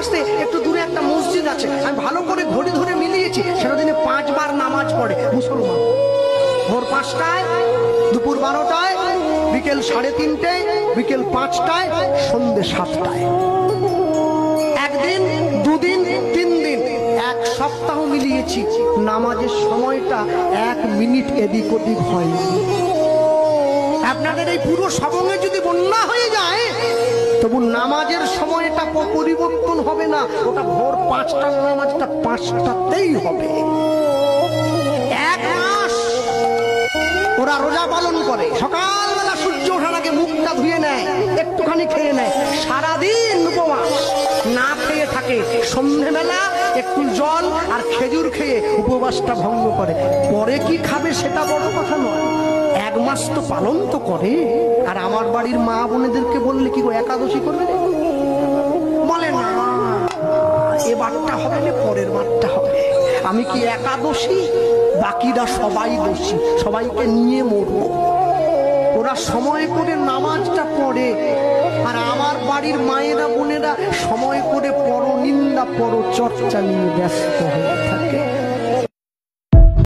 আসতে একটু দূরে একটা মসজিদ আছে, আমি ভালো করে ঘড়ি ধরে মিলিয়েছি, সেটা দিনে 5 বার নামাজ পড়ে মুসলমান। ভোর 5টায়, দুপুর 12টায়, বিকেল 3:30টায়, বিকেল 5টায়, সন্ধ্যে 7টায়। একদিন, দুদিন, 3 দিন, 1 সপ্তাহ মিলিয়েছি, নামাজের সময়টা 1 মিনিট এদিক ওদিক হয়নি। আপনাদের এই পুরো সবঙ্গে যদি বন্যা হয়ে যায়, তবু নামাজের সময়টা পরিবর্তন হবে না। ওটা ভোর 5টার নামাজটা 5টাতেই হবে। 1 মাস ওরা রোজা পালন করে, সকালবেলা সূর্য ওঠার আগে মুখটা ধুয়ে নেয়, একটুখানি খেয়ে নেয়, সারাদিন উপবাস না খেয়ে থাকে, সন্ধ্যেবেলা একটু জল আর খেজুর খেয়ে উপবাসটা ভঙ্গ করে। পরে কি খাবে সেটা বড় কথা নয়, 1 মাস তো পালন তো করে। আর আমার বাড়ির মা বোনেদেরকে বললে কি গো একাদশী করবে, বলে না এবারটা হবে না, পরের বারটা হবে। আমি কি একাদশী? বাকিরা সবাই দোষী, সবাইকে নিয়ে মরবো। ওরা সময় করে নামাজটা পড়ে, আর আমার বাড়ির মায়েরা বোনেরা সময় করে পরনিন্দা পরচর্চা নিয়ে ব্যস্ত হয়ে থাকে।